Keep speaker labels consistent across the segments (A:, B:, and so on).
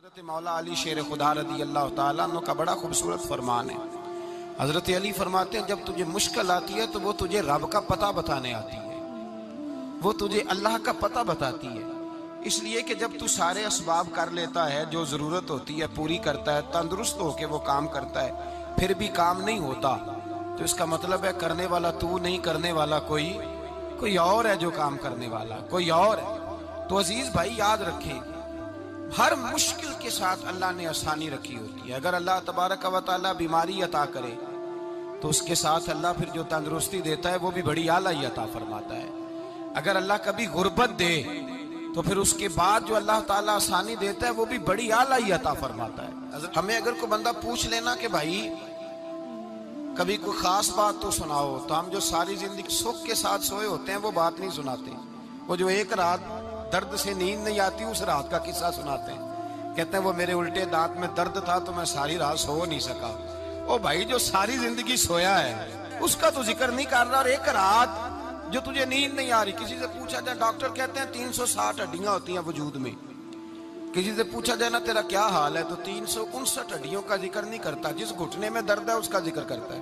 A: हजरत मौला अली शेर खुदा रदी अल्लाह ताला अन्हु का बड़ा खूबसूरत फरमान है। हजरत अली फरमाते हैं जब तुझे मुश्किल आती है तो वो तुझे रब का पता बताने आती है, वो तुझे अल्लाह का पता बताती है। इसलिए कि जब तू सारे असबाब कर लेता है, जो ज़रूरत होती है पूरी करता है, तंदुरुस्त होके वो काम करता है, फिर भी काम नहीं होता, तो इसका मतलब है करने वाला तू नहीं, करने वाला कोई और है जो काम करने वाला, कोई और है। तो अजीज भाई याद रखें, हर मुश्किल के साथ अल्लाह ने आसानी रखी होती है। अगर अल्लाह तबारक व तआला बीमारी अता करे तो उसके साथ अल्लाह फिर जो तंदुरुस्ती देता है वो भी बड़ी आला ही अता फरमाता है। अगर अल्लाह कभी गुर्बत दे तो फिर उसके बाद जो अल्लाह ताला आसानी देता है वो भी बड़ी आला ही अता फरमाता है। हमें अगर कोई बंदा पूछ लेना कि भाई कभी कोई खास बात तो सुनाओ, तो हम जो सारी जिंदगी सुख के साथ सोए होते हैं वो बात नहीं सुनाते। वो जो एक रात दर्द से नींद नहीं आती उस रात का किस्सा सुनाते हैं। कहते हैं वो मेरे उल्टे दांत में दर्द था तो मैं सारी रात सो नहीं सका। ओ भाई जो सारी जिंदगी सोया है उसका तो जिक्र नहीं कर रहा, और एक रात जो तुझे नींद नहीं आ रही। किसी से पूछा जाए, डॉक्टर कहते हैं 360 हड्डियां होती हैं वजूद में। किसी से पूछा जाए ना तेरा क्या हाल है, तो 359 हड्डियों का जिक्र नहीं करता, जिस घुटने में दर्द है उसका जिक्र करता है।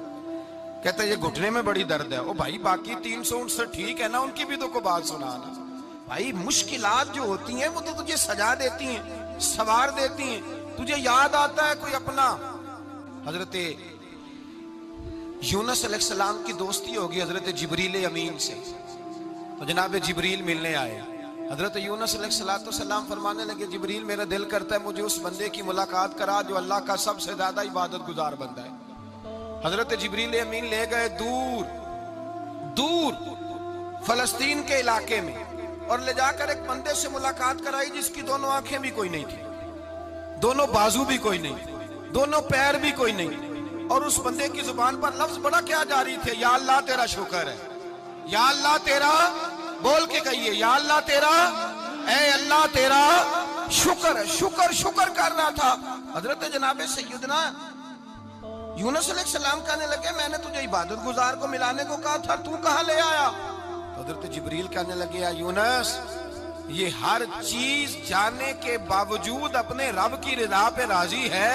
A: कहता है ये घुटने में बड़ी दर्द है। ओ भाई बाकी 359 ठीक है ना, उनकी भी तो को बात सुनाना। भाई मुश्किलात जो होती हैं वो तो तुझे सजा देती हैं, सवार देती हैं। तुझे याद आता है कोई अपना, हजरत यूनुस अलैहिस्सलाम की दोस्ती होगी हजरत जिब्रील अमीन से, तो जनाब जिब्रील मिलने आए। हजरत यूनुस अलैहिस्सलाम फरमाने लगे, जिब्रील मेरा दिल करता है मुझे उस बंदे की मुलाकात करा जो अल्लाह का सबसे ज्यादा इबादत गुजार बंदा है। हजरत जिब्रील अमीन ले गए दूर दूर फलस्तीन के इलाके में, और ले जाकर एक बंदे से मुलाकात कराई जिसकी दोनों आंखें भी कोई नहीं थी, दोनों बाजू भी कोई नहीं, दोनों पैर भी कोई नहीं, और उस बंदे की जुबान पर लफ्ज बड़ा क्या जारी थे, या अल्लाह तेरा शुक्र है, या अल्लाह तेरा, बोल के कहिए या अल्लाह तेरा, ऐ अल्लाह तेरा शुक्र है। शुक्र शुक्र कर रहा था। हजरत जनाबे सैयदना यूनुस अलैहिस्सलाम कहने लगे मैंने तुझे इबादत गुजार को मिलाने को कहा था, तू कहां ले आया? हजरत जिब्रील कहने लगे, या यूनुस ये हर चीज जानने के बावजूद अपने रब की रिदा पे राजी है।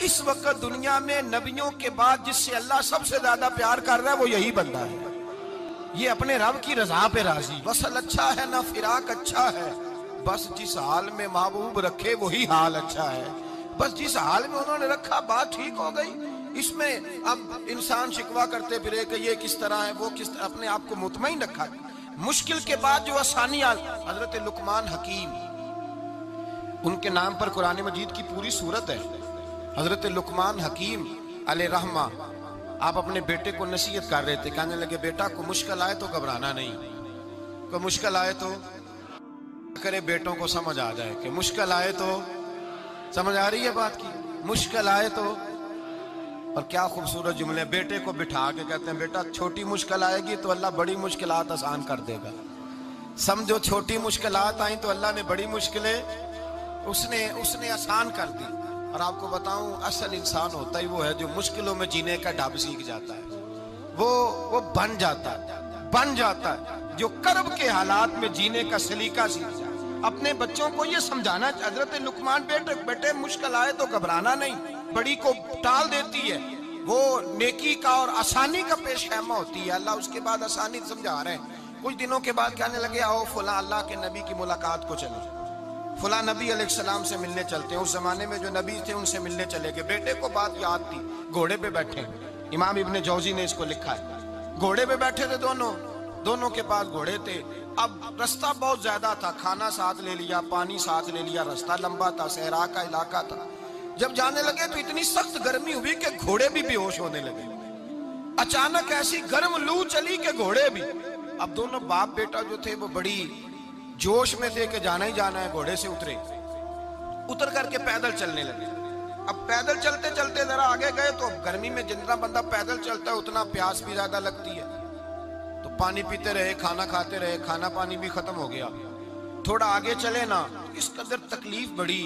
A: इस वक्त दुनिया में नबियों के बाद जिससे अल्लाह सबसे ज्यादा प्यार कर रहा है वो यही बंदा है। ये अपने रब की रजा पे राजी, वसल अच्छा है ना फिराक अच्छा है, बस जिस हाल में महबूब रखे वही हाल अच्छा है। बस जिस हाल में उन्होंने रखा बात ठीक हो गई। इसमें अब इंसान शिकवा करते फिरे कि ये किस तरह है, वो किस तरह, अपने आप को मुतमईन रखा। मुश्किल के बाद जो आसानी आ, हजरत लुकमान हकीम, उनके नाम पर कुरान मजीद की पूरी सूरत है। हजरत लुकमान हकीम अलैहिर्रहमा आप अपने बेटे को नसीहत कर रहे थे, कहने लगे बेटा को मुश्किल आए तो घबराना नहीं, कोई मुश्किल आए तो करे, बेटों को समझ आ जाए कि मुश्किल आए तो, समझ आ रही है बात की, मुश्किल आए तो। और क्या खूबसूरत जुमले, बेटे को बिठा के कहते हैं बेटा छोटी मुश्किल आएगी तो अल्लाह बड़ी मुश्किलात आसान कर देगा। समझो छोटी मुश्किलात आई तो अल्लाह ने बड़ी मुश्किलें उसने आसान कर दी। और आपको बताऊं असल इंसान होता ही वो है जो मुश्किलों में जीने का ढाब सीख जाता है, वो बन जाता है जो कर्ब के हालात में जीने का सलीका सीख जाता है। अपने बच्चों को ये समझाना, हजरत लुकमान बेटे मुश्किल आए तो घबराना नहीं, बड़ी को टाल देती है, वो नेकी का और आसानी का पेश खैमा होती है। अल्लाह उसके बाद आसानी समझा रहे हैं। कुछ दिनों के बाद कहने लगे आओ फुला अल्लाह के नबी की मुलाकात को चले, फुला नबी अलैहिस्सलाम से मिलने चलते हैं। उस जमाने में जो नबी थे उनसे मिलने चले गए। बेटे को बात याद थी, घोड़े पे बैठे, इमाम इब्ने जौजी ने इसको लिखा है, घोड़े पे बैठे थे दोनों के पास घोड़े थे। अब रास्ता बहुत ज्यादा था, खाना साथ ले लिया, पानी साथ ले लिया, रास्ता लंबा था, सहरा का इलाका था। जब जाने लगे तो इतनी सख्त गर्मी हुई कि घोड़े भी बेहोश होने लगे। अचानक ऐसी गर्म लू चली कि घोड़े भी। अब दोनों बाप बेटा जो थे वो बड़ी जोश में थे कि जाना ही जाना है। घोड़े से उतर करके पैदल चलने लगे। अब पैदल चलते चलते जरा आगे गए तो गर्मी में जितना बंदा पैदल चलता है उतना प्यास भी ज्यादा लगती है, तो पानी पीते रहे, खाना खाते रहे, खाना पानी भी खत्म हो गया। थोड़ा आगे चले ना, इस कदर तकलीफ बढ़ी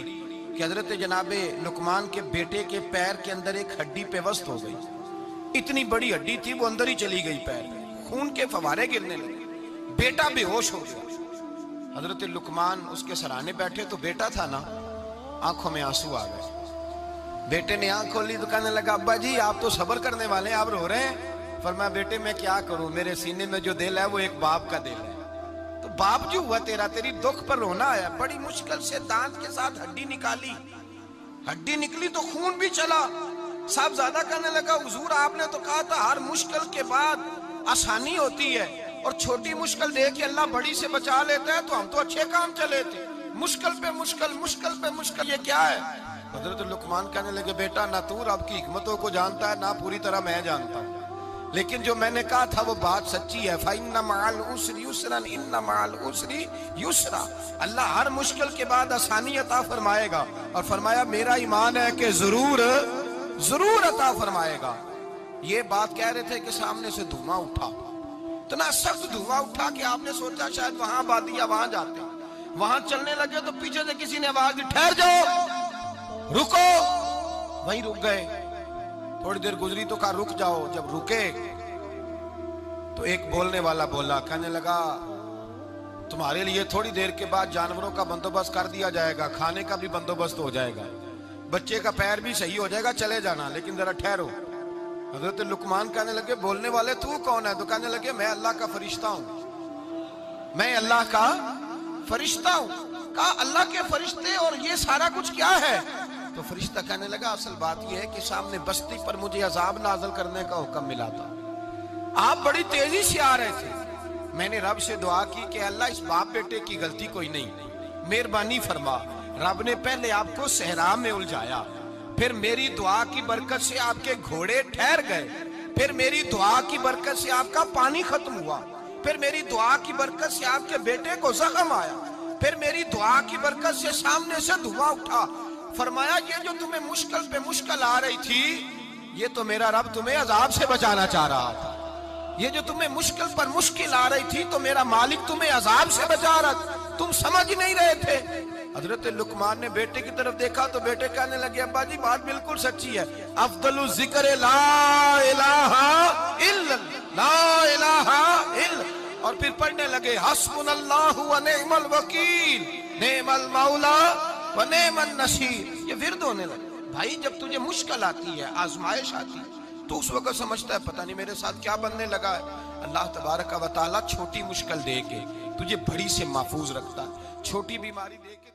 A: कि हजरत जनाबे लुकमान के बेटे के पैर के अंदर एक हड्डी पेवस्त हो गई। इतनी बड़ी हड्डी थी वो अंदर ही चली गई पैर में, खून के फवारे गिरने लगे, बेटा बेहोश हो गया। हजरत लुकमान उसके सराहने बैठे तो बेटा था ना, आंखों में आंसू आ गए। बेटे ने आंख खोली तो कहने लगा, अब्बा जी आप तो सब्र करने वाले हैं, आप रो रहे हैं। फरमाया, बेटे मैं क्या करूं, मेरे सीने में जो दिल है वो एक बाप का दिल है। तो बाप जो हुआ तेरा, तेरी दुख पर रोना आया। बड़ी मुश्किल से दांत के साथ हड्डी निकाली, हड्डी निकली तो खून भी चला। साहब ज्यादा कहने लगा, हुजूर आपने तो कहा था हर मुश्किल के बाद आसानी होती है, और छोटी मुश्किल देख के अल्लाह बड़ी से बचा लेता है, तो हम तो अच्छे काम चले थे, मुश्किल पे मुश्किल, मुश्किल पे मुश्किल, ये क्या है। हजरत लुकमान कहने लगे, बेटा ना तू रब की हिकमतों को जानता है, ना पूरी तरह मैं जानता हूँ, लेकिन जो मैंने कहा था वो बात सच्ची है। फइन्ना मअल उसरि युसरन, इन्ना मअल उसरि युसरा। अल्लाह हर मुश्किल के बाद आसानी अता फरमाएगा, और फरमाया मेरा ईमान है कि जरूर जरूर अता फरमाएगा। ये बात कह रहे थे कि सामने से धुआं उठा, इतना सख्त धुआं उठा कि आपने सोचा शायद वहां बादिया वहां जाते। वहां चलने लगे तो पीछे से किसी ने आवाज दी, ठहर जाओ, रुको। वहीं रुक गए। थोड़ी देर गुजरी तो कहा रुक जाओ। जब रुके तो एक बोलने वाला बोला, कहने लगा तुम्हारे लिए थोड़ी देर के बाद जानवरों का बंदोबस्त कर दिया जाएगा, खाने का भी बंदोबस्त हो जाएगा, बच्चे का पैर भी सही हो जाएगा, चले जाना, लेकिन जरा ठहरो। हजरत लुकमान कहने लगे, बोलने वाले तू कौन है? तो कहने लगे, मैं अल्लाह का फरिश्ता हूं, मैं अल्लाह का फरिश्ता हूं। कहा अल्लाह के फरिश्ते और ये सारा कुछ क्या है? तो फरिश्ता कहने लगा, असल बात यह है कि सामने बस्ती पर मुझे अजाब नाज़िल करने का हुक्म मिला था, आप बड़ी तेजी से आ रहे थे, मैंने रब से दुआ की कि अल्लाह इस बाप बेटे की गलती कोई नहीं, मेहरबानी फरमा। रब ने पहले आपको सहरा में उलझाया, फिर मेरी दुआ की बरकत से आपके घोड़े ठहर गए, फिर मेरी दुआ की बरकत से आपका पानी खत्म हुआ, फिर मेरी दुआ की बरकत से आपके बेटे को जख्म आया, फिर मेरी दुआ की बरकत से सामने से धुआं उठा। फरमाया ये जो तुम्हें मुश्किल पे मुश्किल आ रही थी, ये तो मेरा रब तुम्हें अजाब से बचाना चाह रहा था। ये जो तुम्हें मुश्किल पर मुश्किल आ रही थी, तो मेरा मालिक तुम्हें अजाब से बचा रहा था, तुम समझ ही नहीं रहे थे। हजरत लुकमान ने बेटे की तरफ देखा तो बेटे कहने लगे, अब्बा जी बात बिल्कुल सच्ची है, अफदलु ज़िक्र ला इलाहा इल्लल्लाह, ला इलाहा इल्लल्लाह। और फिर पढ़ने लगे, हस्बुनल्लाहु व निअमल वकील, निअमल मौला व निअमन नसीर। ये विर्द होने लगे। भाई जब तुझे मुश्किल आती है, आजमाइश आती है, तो उस वक्त समझता है पता नहीं मेरे साथ क्या बनने लगा है। अल्लाह तबारक व तआला छोटी मुश्किल दे के तुझे बड़ी से महफूज रखता है, छोटी बीमारी दे के